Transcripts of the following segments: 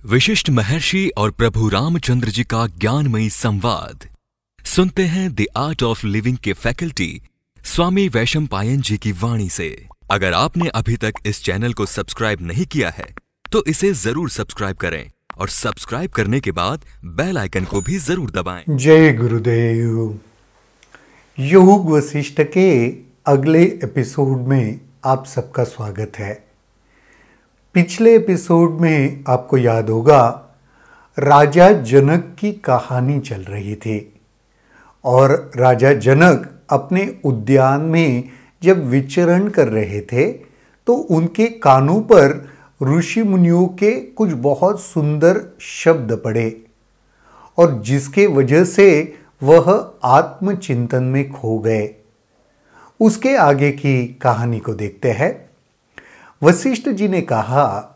विशिष्ट महर्षि और प्रभु रामचंद्र जी का ज्ञानमयी संवाद सुनते हैं द आर्ट ऑफ लिविंग के फैकल्टी स्वामी वैशंपायन जी की वाणी से। अगर आपने अभी तक इस चैनल को सब्सक्राइब नहीं किया है तो इसे जरूर सब्सक्राइब करें और सब्सक्राइब करने के बाद बेल आइकन को भी जरूर दबाएं। जय गुरुदेव। योग वशिष्ठ के अगले एपिसोड में आप सबका स्वागत है। पिछले एपिसोड में आपको याद होगा राजा जनक की कहानी चल रही थी और राजा जनक अपने उद्यान में जब विचरण कर रहे थे तो उनके कानों पर ऋषि मुनियों के कुछ बहुत सुंदर शब्द पड़े और जिसके वजह से वह आत्मचिंतन में खो गए। उसके आगे की कहानी को देखते हैं। वशिष्ठ जी ने कहा,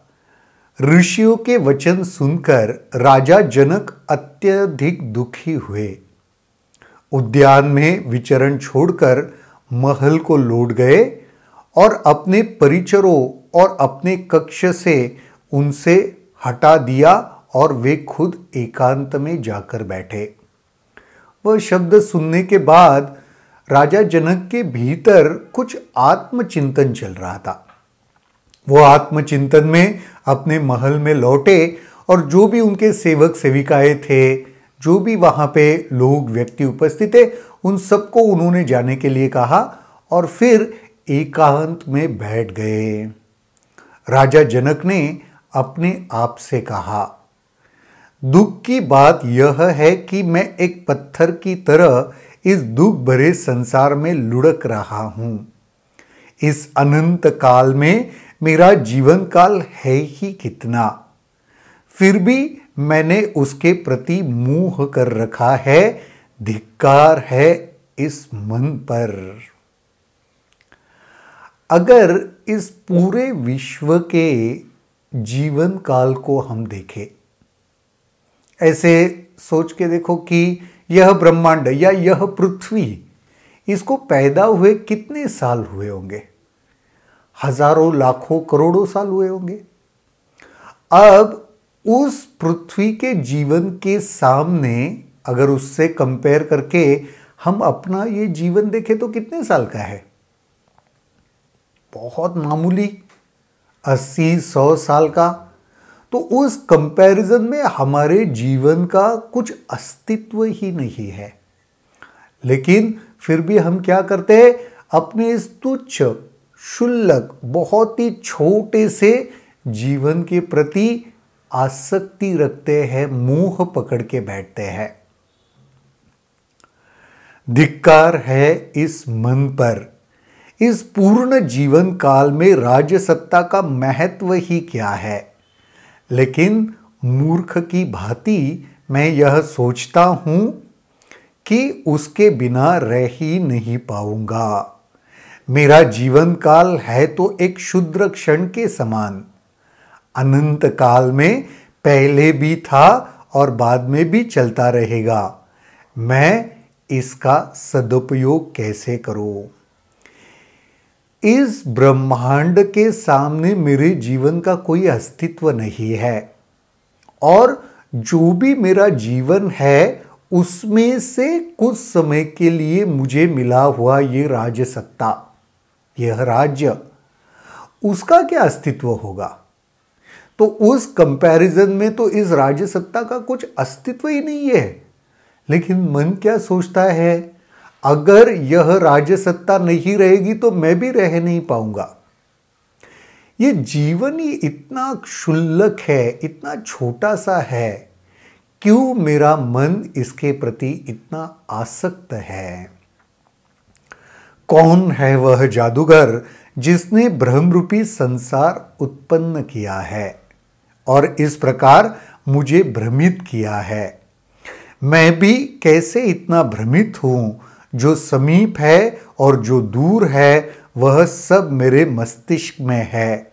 ऋषियों के वचन सुनकर राजा जनक अत्यधिक दुखी हुए। उद्यान में विचरण छोड़कर महल को लौट गए और अपने परिचरों और अपने कक्ष से उनसे हटा दिया और वे खुद एकांत में जाकर बैठे। वह शब्द सुनने के बाद राजा जनक के भीतर कुछ आत्मचिंतन चल रहा था। वो आत्मचिंतन में अपने महल में लौटे और जो भी उनके सेवक सेविकाएं थे, जो भी वहां पे लोग व्यक्ति उपस्थित थे, उन सबको उन्होंने जाने के लिए कहा और फिर एकांत में बैठ गए। राजा जनक ने अपने आप से कहा, दुख की बात यह है कि मैं एक पत्थर की तरह इस दुख भरे संसार में लुढ़क रहा हूं। इस अनंत काल में मेरा जीवन काल है ही कितना, फिर भी मैंने उसके प्रति मोह कर रखा है। धिक्कार है इस मन पर। अगर इस पूरे विश्व के जीवन काल को हम देखें, ऐसे सोच के देखो कि यह ब्रह्मांड या यह पृथ्वी, इसको पैदा हुए कितने साल हुए होंगे? हजारों, लाखों, करोड़ों साल हुए होंगे। अब उस पृथ्वी के जीवन के सामने अगर उससे कंपेयर करके हम अपना ये जीवन देखें तो कितने साल का है? बहुत मामूली, 80-100 साल का। तो उस कंपैरिजन में हमारे जीवन का कुछ अस्तित्व ही नहीं है। लेकिन फिर भी हम क्या करते हैं? अपने इस तुच्छ, क्षुल्लक, बहुत ही छोटे से जीवन के प्रति आसक्ति रखते हैं, मोह पकड़ के बैठते हैं। धिक्कार है इस मन पर। इस पूर्ण जीवन काल में राज्य सत्ता का महत्व ही क्या है? लेकिन मूर्ख की भांति मैं यह सोचता हूं कि उसके बिना रह ही नहीं पाऊंगा। मेरा जीवन काल है तो एक क्षुद्र क्षण के समान। अनंत काल में पहले भी था और बाद में भी चलता रहेगा। मैं इसका सदुपयोग कैसे करूं? इस ब्रह्मांड के सामने मेरे जीवन का कोई अस्तित्व नहीं है और जो भी मेरा जीवन है उसमें से कुछ समय के लिए मुझे मिला हुआ ये राज्य सत्ता, यह राज्य, उसका क्या अस्तित्व होगा? तो उस कंपैरिजन में तो इस राज्य सत्ता का कुछ अस्तित्व ही नहीं है। लेकिन मन क्या सोचता है? अगर यह राज्य सत्ता नहीं रहेगी तो मैं भी रह नहीं पाऊंगा। यह जीवन ही इतना क्षुल्लक है, इतना छोटा सा है, क्यों मेरा मन इसके प्रति इतना आसक्त है? कौन है वह जादूगर जिसने भ्रमरूपी संसार उत्पन्न किया है और इस प्रकार मुझे भ्रमित किया है? मैं भी कैसे इतना भ्रमित हूं? जो समीप है और जो दूर है वह सब मेरे मस्तिष्क में है।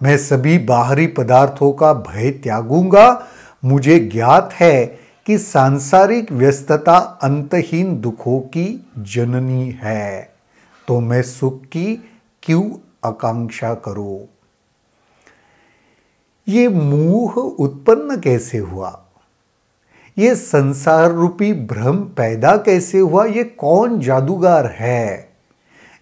मैं सभी बाहरी पदार्थों का भय त्यागूंगा। मुझे ज्ञात है कि सांसारिक व्यस्तता अंतहीन दुखों की जननी है, तो मैं सुख की क्यों आकांक्षा करूं? ये मोह उत्पन्न कैसे हुआ, ये संसार रूपी भ्रम पैदा कैसे हुआ, ये कौन जादूगर है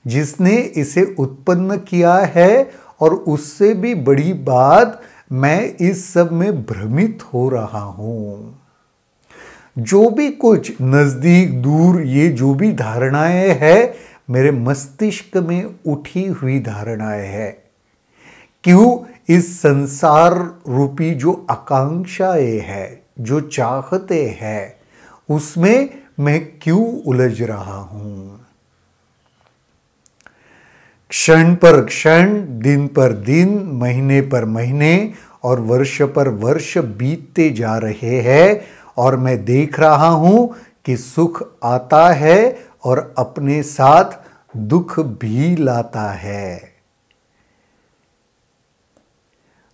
जिसने इसे उत्पन्न किया है, और उससे भी बड़ी बात, मैं इस सब में भ्रमित हो रहा हूं। जो भी कुछ नजदीक दूर ये जो भी धारणाएं हैं, मेरे मस्तिष्क में उठी हुई धारणाएं हैं। क्यों इस संसार रूपी जो आकांक्षाएं है, जो चाहते हैं, उसमें मैं क्यों उलझ रहा हूं। क्षण पर क्षण, दिन पर दिन, महीने पर महीने और वर्ष पर वर्ष बीतते जा रहे हैं, और मैं देख रहा हूं कि सुख आता है और अपने साथ दुख भी लाता है।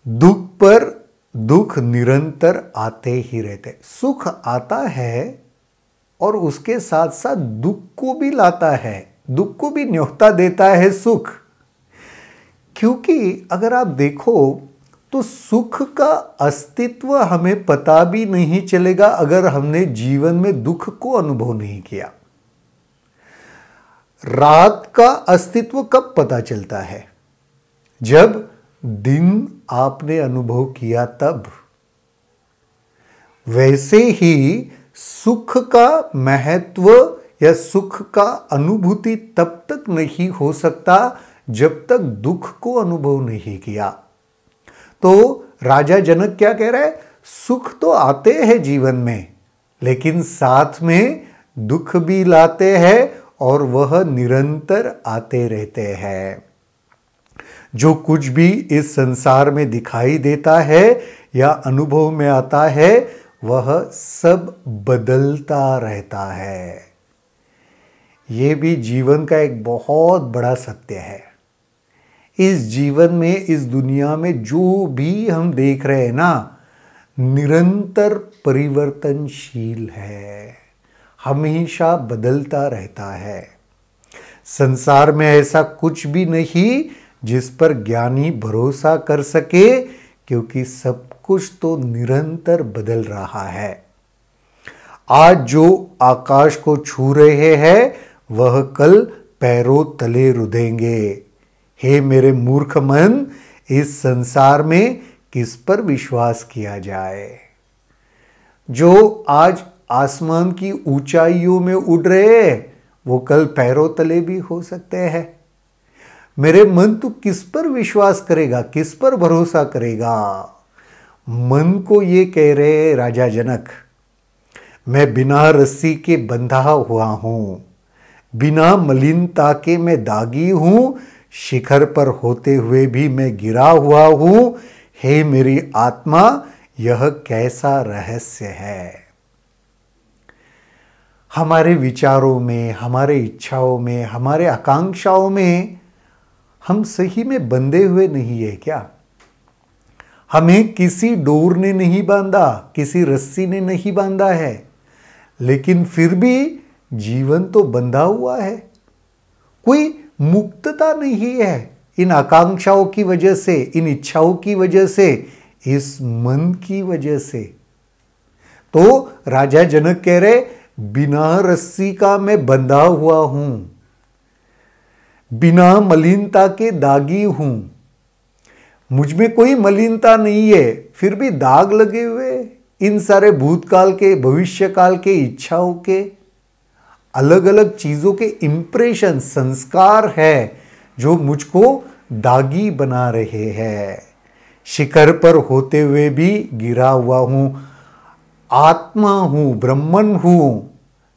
दुख पर दुख निरंतर आते ही रहते। सुख आता है और उसके साथ साथ दुख को भी लाता है, दुख को भी न्योता देता है सुख। क्योंकि अगर आप देखो तो सुख का अस्तित्व हमें पता भी नहीं चलेगा अगर हमने जीवन में दुख को अनुभव नहीं किया। रात का अस्तित्व कब पता चलता है? जब दिन आपने अनुभव किया तब। वैसे ही सुख का महत्व या सुख का अनुभूति तब तक नहीं हो सकता जब तक दुख को अनुभव नहीं किया। तो राजा जनक क्या कह रहा है? सुख तो आते हैं जीवन में, लेकिन साथ में दुख भी लाते हैं और वह निरंतर आते रहते हैं। जो कुछ भी इस संसार में दिखाई देता है या अनुभव में आता है, वह सब बदलता रहता है। यह भी जीवन का एक बहुत बड़ा सत्य है। इस जीवन में, इस दुनिया में जो भी हम देख रहे हैं ना, निरंतर परिवर्तनशील है, हमेशा बदलता रहता है। संसार में ऐसा कुछ भी नहीं जिस पर ज्ञानी भरोसा कर सके, क्योंकि सब कुछ तो निरंतर बदल रहा है। आज जो आकाश को छू रहे हैं, वह कल पैरों तले रुदेंगे। हे मेरे मूर्ख मन, इस संसार में किस पर विश्वास किया जाए? जो आज आसमान की ऊंचाइयों में उड़ रहे हैं, वो कल पैरों तले भी हो सकते हैं। मेरे मन, तू किस पर विश्वास करेगा, किस पर भरोसा करेगा? मन को ये कह रहे राजा जनक, मैं बिना रस्सी के बंधा हुआ हूं, बिना मलिनता के मैं दागी हूं, शिखर पर होते हुए भी मैं गिरा हुआ हूं। हे मेरी आत्मा, यह कैसा रहस्य है? हमारे विचारों में, हमारे इच्छाओं में, हमारे आकांक्षाओं में हम सही में बंधे हुए नहीं है क्या? हमें किसी डोर ने नहीं बांधा, किसी रस्सी ने नहीं बांधा है, लेकिन फिर भी जीवन तो बंधा हुआ है। कोई मुक्तता नहीं है इन आकांक्षाओं की वजह से, इन इच्छाओं की वजह से, इस मन की वजह से। तो राजा जनक कह रहे, बिना रस्सी का मैं बंधा हुआ हूं, बिना मलिनता के दागी हूं। मुझ में कोई मलिनता नहीं है, फिर भी दाग लगे हुए इन सारे भूतकाल के, भविष्यकाल के, इच्छाओं के, अलग अलग चीजों के इंप्रेशन, संस्कार है जो मुझको दागी बना रहे हैं। शिखर पर होते हुए भी गिरा हुआ हूं। आत्मा हूं, ब्रह्मन हूं,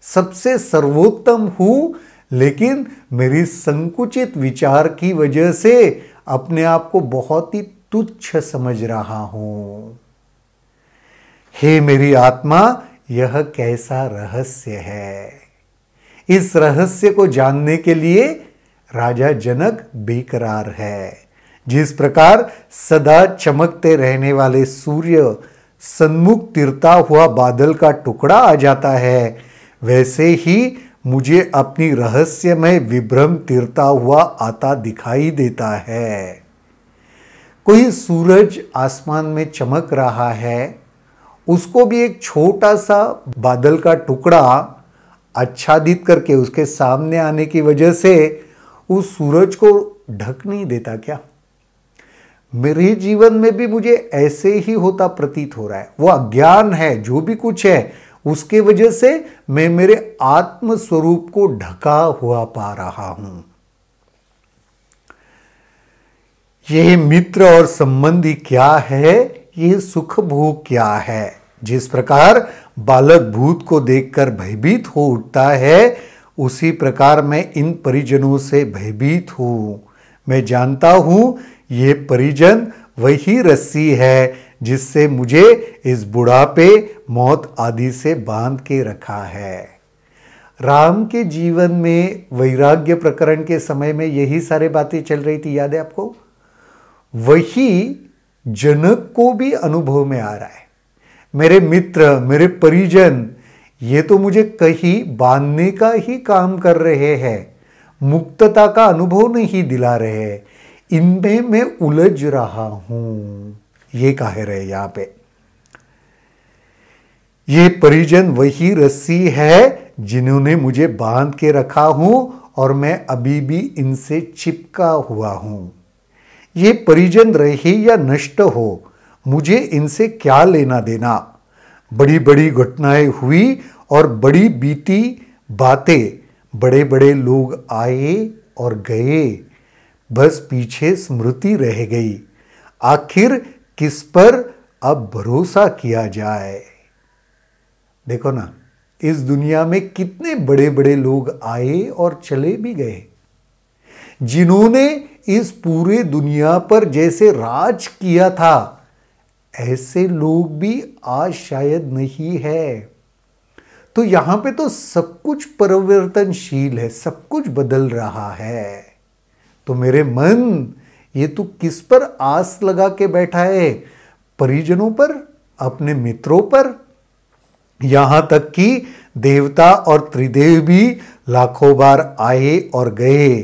सबसे सर्वोत्तम हूं, लेकिन मेरी संकुचित विचार की वजह से अपने आप को बहुत ही तुच्छ समझ रहा हूं। हे मेरी आत्मा, यह कैसा रहस्य है? इस रहस्य को जानने के लिए राजा जनक बेकरार है। जिस प्रकार सदा चमकते रहने वाले सूर्य सन्मुख तिरता हुआ बादल का टुकड़ा आ जाता है, वैसे ही मुझे अपनी रहस्यमय विभ्रम तिरता हुआ आता दिखाई देता है। कोई सूरज आसमान में चमक रहा है, उसको भी एक छोटा सा बादल का टुकड़ा आच्छादित करके उसके सामने आने की वजह से उस सूरज को ढक नहीं देता क्या? मेरे जीवन में भी मुझे ऐसे ही होता प्रतीत हो रहा है। वो अज्ञान है, जो भी कुछ है उसके वजह से मैं मेरे आत्म स्वरूप को ढका हुआ पा रहा हूं। यह मित्र और संबंधी क्या है, यह सुख भोग क्या है। जिस प्रकार बालक भूत को देखकर भयभीत हो उठता है, उसी प्रकार मैं इन परिजनों से भयभीत हूं। मैं जानता हूं ये परिजन वही रस्सी है जिससे मुझे इस बुढ़ापे, मौत आदि से बांध के रखा है। राम के जीवन में वैराग्य प्रकरण के समय में यही सारी बातें चल रही थी, याद है आपको? वही जनक को भी अनुभव में आ रहा है। मेरे मित्र, मेरे परिजन, ये तो मुझे कहीं बांधने का ही काम कर रहे हैं, मुक्तता का अनुभव नहीं दिला रहे हैं। इनमें मैं उलझ रहा हूं, ये कह रहे यहां पे। ये परिजन वही रस्सी है जिन्होंने मुझे बांध के रखा हूं और मैं अभी भी इनसे चिपका हुआ हूं। ये परिजन रहे या नष्ट हो, मुझे इनसे क्या लेना देना। बड़ी बड़ी घटनाएं हुई और बड़ी बीती बातें, बड़े बड़े लोग आए और गए, बस पीछे स्मृति रह गई। आखिर किस पर अब भरोसा किया जाए? देखो ना, इस दुनिया में कितने बड़े बड़े लोग आए और चले भी गए, जिन्होंने इस पूरे दुनिया पर जैसे राज किया था, ऐसे लोग भी आज शायद नहीं है। तो यहां पे तो सब कुछ परिवर्तनशील है, सब कुछ बदल रहा है। तो मेरे मन, ये तू किस पर आस लगा के बैठा है? परिजनों पर, अपने मित्रों पर? यहां तक कि देवता और त्रिदेव भी लाखों बार आए और गए।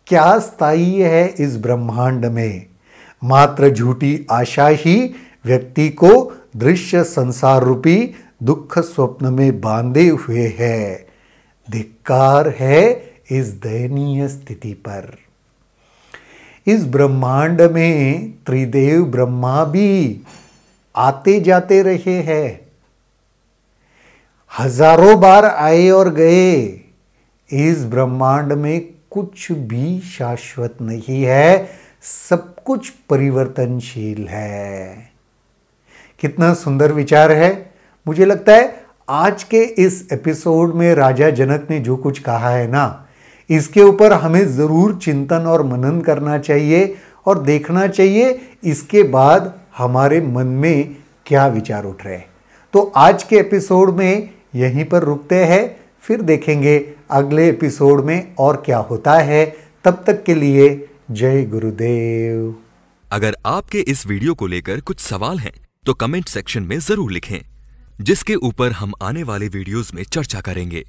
क्या स्थायी है इस ब्रह्मांड में? मात्र झूठी आशा ही व्यक्ति को दृश्य संसार रूपी दुख स्वप्न में बांधे हुए है। धिक्कार है इस दयनीय स्थिति पर। इस ब्रह्मांड में त्रिदेव ब्रह्मा भी आते जाते रहे हैं, हजारों बार आए और गए। इस ब्रह्मांड में कुछ भी शाश्वत नहीं है, सब कुछ परिवर्तनशील है। कितना सुंदर विचार है। मुझे लगता है आज के इस एपिसोड में राजा जनक ने जो कुछ कहा है ना, इसके ऊपर हमें जरूर चिंतन और मनन करना चाहिए और देखना चाहिए इसके बाद हमारे मन में क्या विचार उठ रहे हैं। तो आज के एपिसोड में यहीं पर रुकते हैं, फिर देखेंगे अगले एपिसोड में और क्या होता है। तब तक के लिए जय गुरुदेव। अगर आपके इस वीडियो को लेकर कुछ सवाल हैं तो कमेंट सेक्शन में जरूर लिखें, जिसके ऊपर हम आने वाले वीडियोस में चर्चा करेंगे।